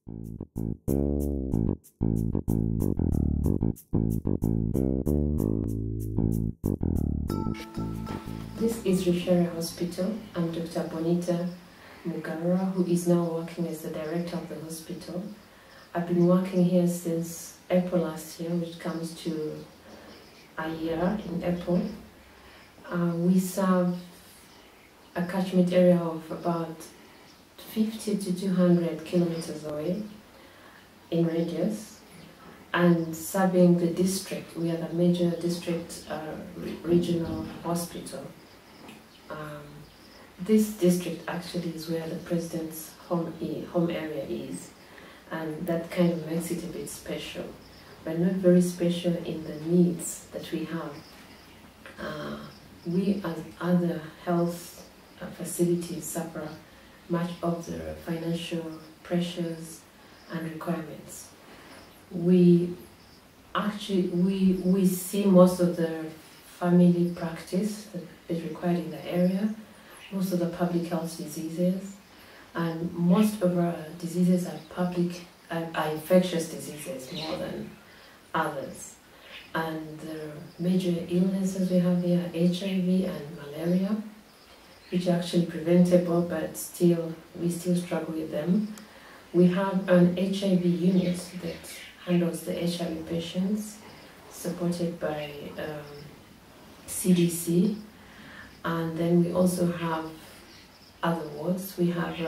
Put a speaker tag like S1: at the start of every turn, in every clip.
S1: This is Rushere Hospital. I'm Dr. Bonita Mugarura, who is now working as the director of the hospital. I've been working here since April last year, which comes to a year in April. We serve a catchment area of about 50 to 200 kilometers away in radius, and serving the district. We are the major district regional hospital. This district actually is where the president's home area is, and that kind of makes it a bit special, but not very special in the needs that we have. We, as other health facilities, suffer much of the financial pressures and requirements. We see most of the family practice that is required in the area, most of the public health diseases, and most of our diseases are infectious diseases more than others. And the major illnesses we have here are HIV and malaria, which are actually preventable, but we still struggle with them. We have an HIV unit that handles the HIV patients, supported by CDC, and then we also have other wards. We have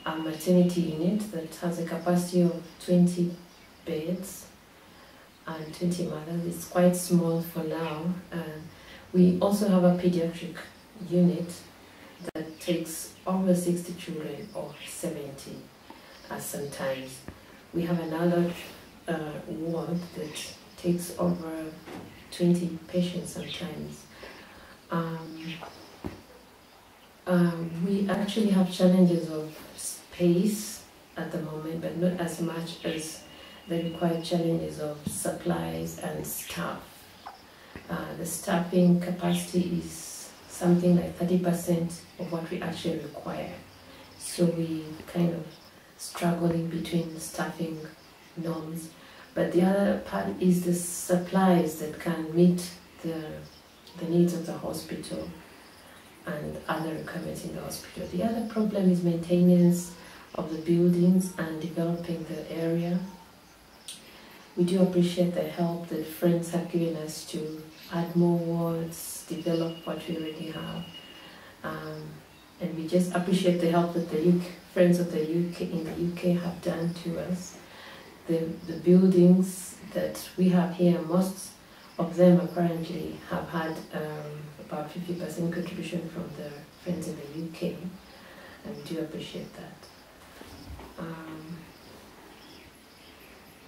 S1: a maternity unit that has a capacity of 20 beds and 20 mothers. It's quite small for now. We also have a pediatric unit that takes over 60 children, or 70 sometimes. We have another ward that takes over 20 patients sometimes. We actually have challenges of space at the moment, but not as much as the required challenges of supplies and staff. The staffing capacity is something like 30% of what we actually require. So we kind of struggling between staffing norms. But the other part is the supplies that can meet the needs of the hospital and other requirements in the hospital. The other problem is maintenance of the buildings and developing the area. We do appreciate the help that friends have given us to add more wards, develop what we already have. And we just appreciate the help that the friends of the UK in the UK have done to us. The buildings that we have here, most of them apparently have had about 50% contribution from the friends in the UK, and we do appreciate that.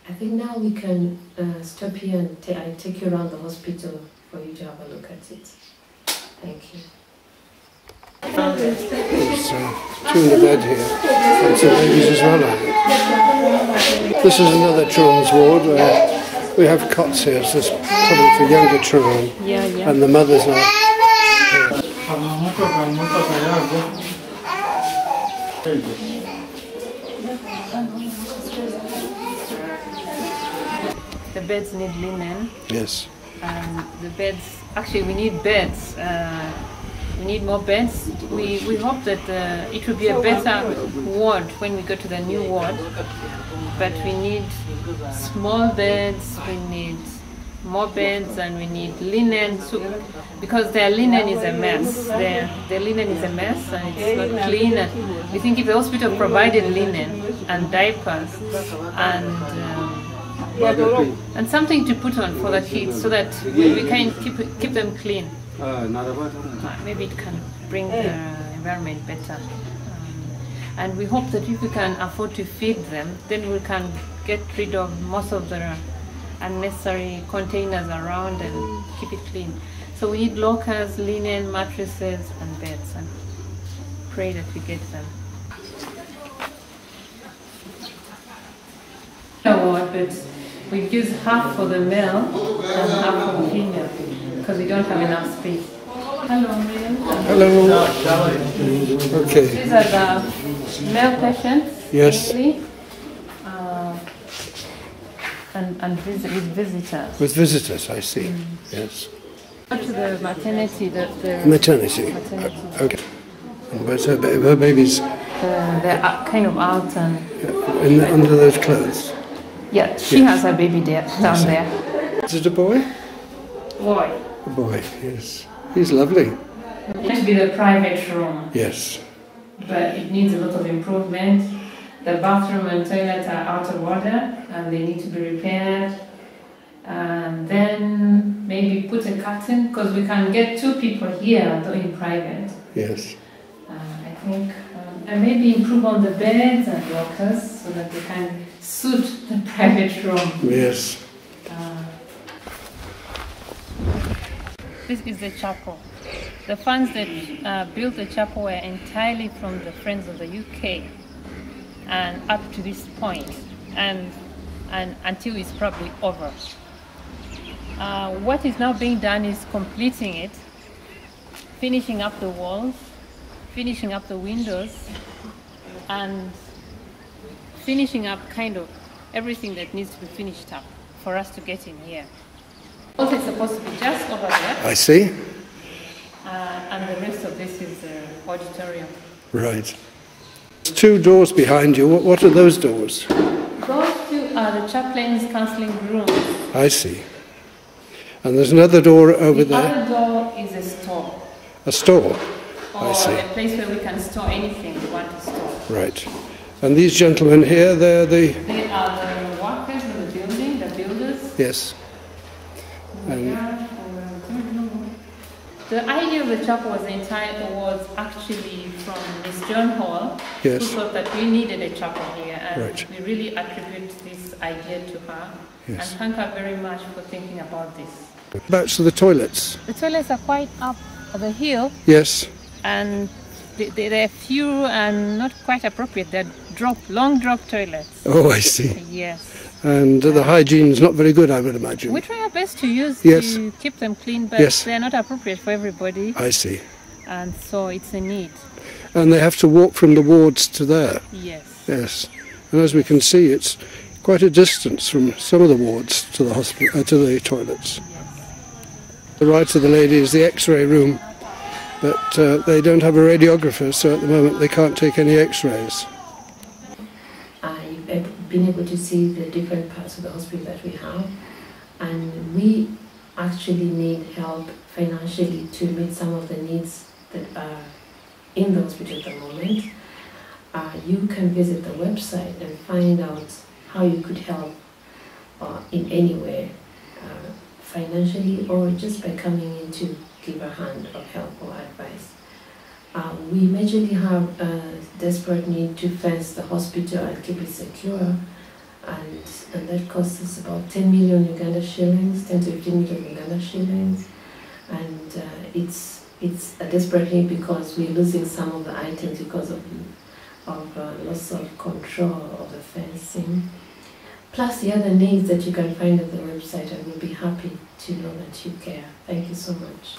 S1: I think now we can stop here and I take you around the hospital for you to have a look at it. Thank you.
S2: There's two in the bed here, and some babies as well, I think. This is another children's ward where we have cots here, so it's probably for younger children, and the mothers are here.
S3: The beds need linen.
S2: Yes.
S3: And the beds, actually we need beds. We need more beds. We hope that it will be a better ward when we go to the new ward. But we need small beds, we need more beds, and we need linen. So, because their linen is a mess. Their linen is a mess and it's not clean. And we think if the hospital provided linen and diapers and something to put on for the kids so that we can keep them clean. Maybe it can bring the environment better. And we hope that if we can afford to feed them, then we can get rid of most of the unnecessary containers around and keep it clean. So we need lockers, linen, mattresses and beds, and pray that we get them. But we use half for the male and half for the female because we don't have enough space. Hello, ma'am.
S2: Hello. Okay.
S3: These are the male patients.
S2: Yes.
S3: Mainly. with visitors.
S2: With visitors, I see. Yes.
S3: Go to the maternity. The
S2: Maternity. Okay. But her baby's
S3: they're kind of out and
S2: under those clothes.
S3: yeah, she has her baby there down there.
S2: Is it a boy?
S3: Boy.
S2: A boy, yes. He's lovely.
S3: It should be the private room,
S2: Yes.
S3: but it needs a lot of improvement. The bathroom and toilet are out of order and they need to be repaired. And then maybe put a curtain because we can get 2 people here though in private.
S2: Yes.
S3: I think, and maybe improve on the beds and lockers so that they can suit the private room.
S2: Yes.
S3: This is the chapel. The funds that built the chapel were entirely from the Friends of the UK, and up to this point, and until it's probably over. What is now being done is completing it, finishing up the walls, finishing up the windows, and finishing up kind of everything that needs to be finished up for us to get in here. Also, it's supposed to be just over there.
S2: I see.
S3: And the rest of this is the auditorium.
S2: Right. 2 doors behind you. What are those doors?
S3: Those 2 are the chaplain's counseling rooms.
S2: I see. And there's another door over
S3: The
S2: there.
S3: other door is a store.
S2: A store.
S3: Or
S2: I see.
S3: a place where we can store anything we want to store.
S2: Right. And these gentlemen here, they're the...
S3: They are the workers in the building, the builders.
S2: Yes. And
S3: the idea of the chapel was actually from Miss John Hall,
S2: Yes.
S3: who thought that we needed a chapel here, and
S2: Right.
S3: we really attribute this idea to her,
S2: Yes.
S3: and thank her very much for thinking about this.
S2: back to the toilets.
S3: The toilets are quite up the hill,
S2: Yes.
S3: and they're few and not quite appropriate. They're long drop toilets.
S2: Oh, I see.
S3: Yes.
S2: And the hygiene's not very good, I would imagine.
S3: We try our best to use
S2: Yes.
S3: to keep them clean, but
S2: Yes.
S3: they're not appropriate for everybody,
S2: I see.
S3: and so it's a need.
S2: And they have to walk from the wards to there.
S3: Yes.
S2: Yes. And as we can see, it's quite a distance from some of the wards to the hospital, to the toilets. The right of the lady is the X-ray room, but they don't have a radiographer, so at the moment they can't take any X-rays.
S1: I've been able to see the different parts of the hospital that we have, and we actually need help financially to meet some of the needs that are in the hospital at the moment. You can visit the website and find out how you could help in any way, financially or just by coming in to give a hand of help or advice. We majorly have a desperate need to fence the hospital and keep it secure, and that costs us about 10 million Uganda shillings, 10 to 15 million Uganda shillings, and it's a desperate need because we're losing some of the items because of loss of control of the fencing. Plus the other needs that you can find at the website, and we'll be happy to know that you care. Thank you so much.